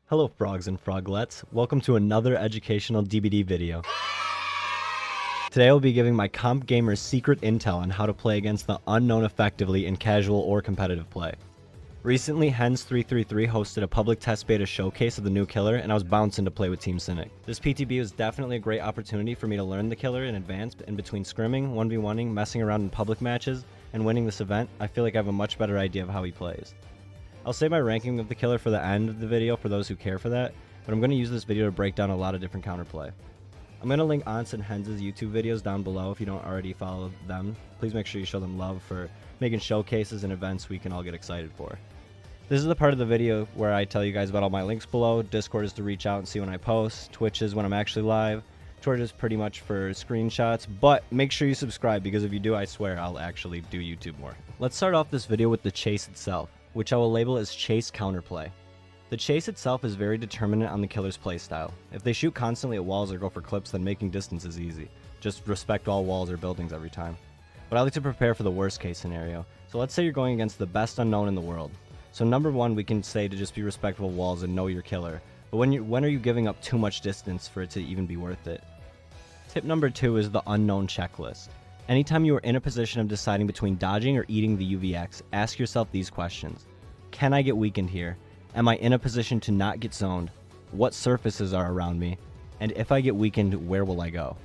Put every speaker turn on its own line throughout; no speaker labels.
Hello frogs and froglets, welcome to another educational DBD video. Today I'll be giving my comp gamers secret intel on how to play against the unknown effectively in casual or competitive play. Recently, Hens333 hosted a public test beta showcase of the new killer and I was bouncing to play with Team Cynic. This PTB was definitely a great opportunity for me to learn the killer in advance, in between scrimming, 1v1ing, messing around in public matches, and winning this event. I feel like I have a much better idea of how he plays. I'll save my ranking of the killer for the end of the video for those who care for that, but I'm going to use this video to break down a lot of different counterplay. I'm going to link Otz and Hens' YouTube videos down below if you don't already follow them. Please make sure you show them love for making showcases and events we can all get excited for. This is the part of the video where I tell you guys about all my links below. Discord is to reach out and see when I post. Twitch is when I'm actually live. Twitch is pretty much for screenshots, but make sure you subscribe because if you do, I swear I'll actually do YouTube more. Let's start off this video with the chase itself, which I will label as chase counterplay. The chase itself is very determinant on the killer's playstyle. If they shoot constantly at walls or go for clips, then making distance is easy. Just respect all walls or buildings every time. But I like to prepare for the worst case scenario. So let's say you're going against the best unknown in the world. So number one, we can say to just be respectful of walls and know your killer. But when are you giving up too much distance for it to even be worth it? Tip number two is the unknown checklist. Anytime you are in a position of deciding between dodging or eating the UVX, ask yourself these questions. Can I get weakened here? Am I in a position to not get zoned? What surfaces are around me? And if I get weakened, where will I go?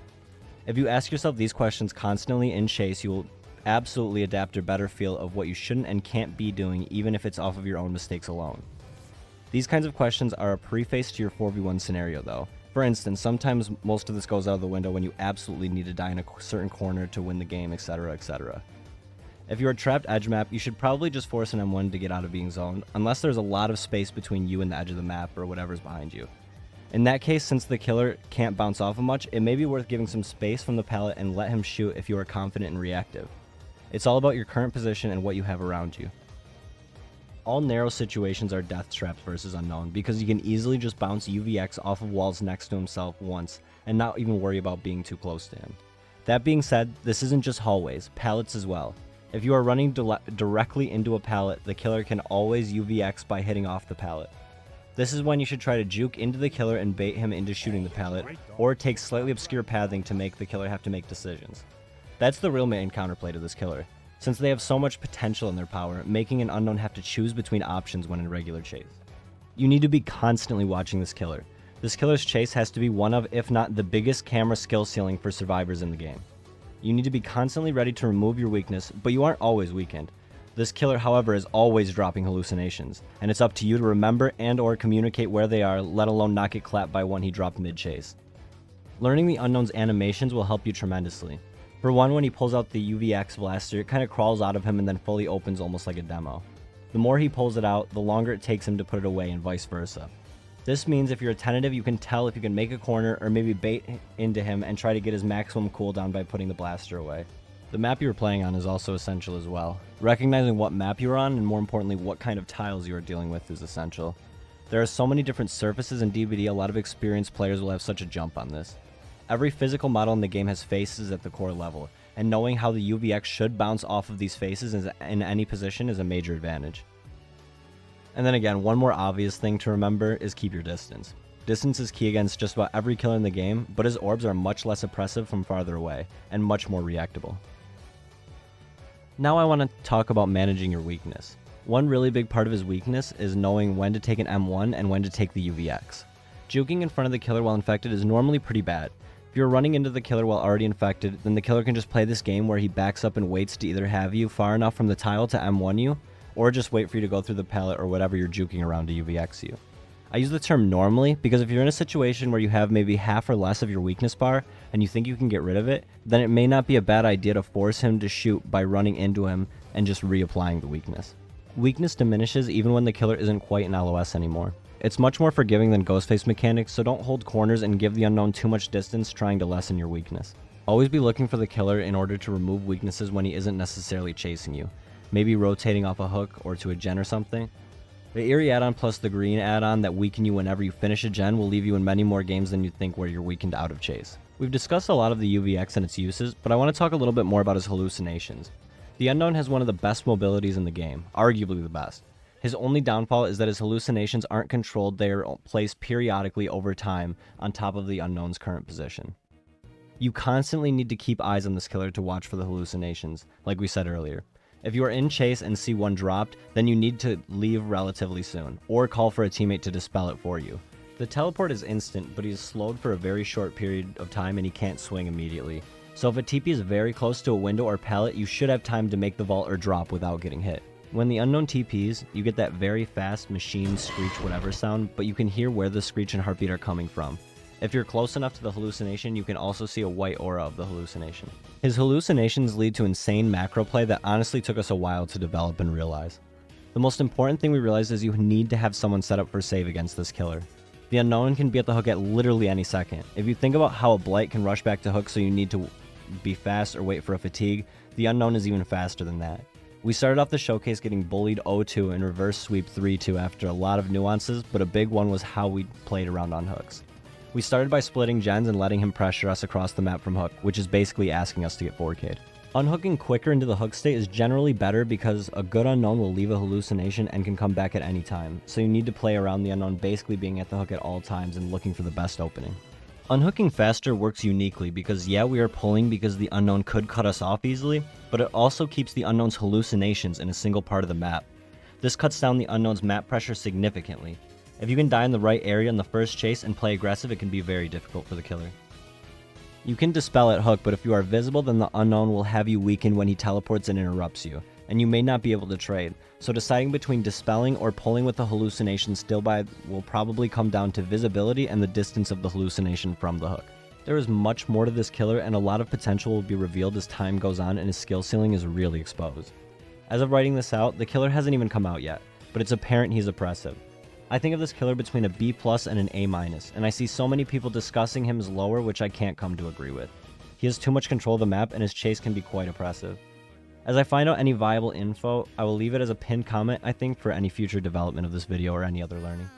If you ask yourself these questions constantly in chase, you will absolutely adapt a better feel of what you shouldn't and can't be doing, even if it's off of your own mistakes alone. These kinds of questions are a preface to your 4v1 scenario though. For instance, sometimes most of this goes out of the window when you absolutely need to die in a certain corner to win the game, etc, etc. If you're a trapped edge map, you should probably just force an M1 to get out of being zoned, unless there's a lot of space between you and the edge of the map or whatever's behind you. In that case, since the killer can't bounce off of much, it may be worth giving some space from the pallet and let him shoot if you are confident and reactive. It's all about your current position and what you have around you. All narrow situations are death traps versus unknown because you can easily just bounce UVX off of walls next to himself once and not even worry about being too close to him. That being said, this isn't just hallways, pallets as well. If you are running directly into a pallet, the killer can always UVX by hitting off the pallet. This is when you should try to juke into the killer and bait him into shooting the pallet, or take slightly obscure pathing to make the killer have to make decisions. That's the real main counterplay to this killer. Since they have so much potential in their power, making an unknown have to choose between options when in regular chase. You need to be constantly watching this killer. This killer's chase has to be one of, if not the biggest camera skill ceiling for survivors in the game. You need to be constantly ready to remove your weakness, but you aren't always weakened. This killer, however, is always dropping hallucinations, and it's up to you to remember and or communicate where they are, let alone not get clapped by one he dropped mid-chase. Learning the unknown's animations will help you tremendously. For one, when he pulls out the UVX blaster, it kind of crawls out of him and then fully opens almost like a demo. The more he pulls it out, the longer it takes him to put it away and vice versa. This means if you're attentive, you can tell if you can make a corner or maybe bait into him and try to get his maximum cooldown by putting the blaster away. The map you are playing on is also essential as well. Recognizing what map you're on and more importantly what kind of tiles you are dealing with is essential. There are so many different surfaces in DBD, a lot of experienced players will have such a jump on this. Every physical model in the game has faces at the core level, and knowing how the UVX should bounce off of these faces in any position is a major advantage. And then again, one more obvious thing to remember is keep your distance. Distance is key against just about every killer in the game, but his orbs are much less oppressive from farther away, and much more reactable. Now I want to talk about managing your weakness. One really big part of his weakness is knowing when to take an M1 and when to take the UVX. Juking in front of the killer while infected is normally pretty bad. If you're running into the killer while already infected, then the killer can just play this game where he backs up and waits to either have you far enough from the tile to M1 you, or just wait for you to go through the pallet or whatever you're juking around to UVX you. I use the term normally because if you're in a situation where you have maybe half or less of your weakness bar and you think you can get rid of it, then it may not be a bad idea to force him to shoot by running into him and just reapplying the weakness. Weakness diminishes even when the killer isn't quite an LOS anymore. It's much more forgiving than Ghostface mechanics, so don't hold corners and give the unknown too much distance trying to lessen your weakness. Always be looking for the killer in order to remove weaknesses when he isn't necessarily chasing you. Maybe rotating off a hook or to a gen or something. The Eerie add-on plus the green add-on that weaken you whenever you finish a gen will leave you in many more games than you think where you're weakened out of chase. We've discussed a lot of the UVX and its uses, but I want to talk a little bit more about his hallucinations. The unknown has one of the best mobilities in the game, arguably the best. His only downfall is that his hallucinations aren't controlled, they are placed periodically over time on top of the unknown's current position. You constantly need to keep eyes on this killer to watch for the hallucinations, like we said earlier. If you are in chase and see one dropped, then you need to leave relatively soon, or call for a teammate to dispel it for you. The teleport is instant, but he is slowed for a very short period of time and he can't swing immediately. So if a TP is very close to a window or pallet, you should have time to make the vault or drop without getting hit. When the unknown TPs, you get that very fast machine screech whatever sound, but you can hear where the screech and heartbeat are coming from. If you're close enough to the hallucination, you can also see a white aura of the hallucination. His hallucinations lead to insane macro play that honestly took us a while to develop and realize. The most important thing we realized is you need to have someone set up for save against this killer. The unknown can be at the hook at literally any second. If you think about how a blight can rush back to hook so you need to be fast or wait for a fatigue, the unknown is even faster than that. We started off the showcase getting bullied 0-2 and reverse sweep 3-2 after a lot of nuances, but a big one was how we played around on hooks. We started by splitting gens and letting him pressure us across the map from hook, which is basically asking us to get 4K'd. Unhooking quicker into the hook state is generally better because a good unknown will leave a hallucination and can come back at any time, so you need to play around the unknown basically being at the hook at all times and looking for the best opening. Unhooking faster works uniquely because yeah, we are pulling because the unknown could cut us off easily, but it also keeps the unknown's hallucinations in a single part of the map. This cuts down the unknown's map pressure significantly. If you can die in the right area in the first chase and play aggressive, it can be very difficult for the killer. You can dispel at hook, but if you are visible, then the unknown will have you weakened when he teleports and interrupts you, and you may not be able to trade. So deciding between dispelling or pulling with the hallucination still by will probably come down to visibility and the distance of the hallucination from the hook. There is much more to this killer and a lot of potential will be revealed as time goes on and his skill ceiling is really exposed. As of writing this out, the killer hasn't even come out yet, but it's apparent he's oppressive. I think of this killer between a B+ and an A-, and I see so many people discussing him as lower, which I can't come to agree with. He has too much control of the map and his chase can be quite oppressive. As I find out any viable info, I will leave it as a pinned comment, I think, for any future development of this video or any other learning.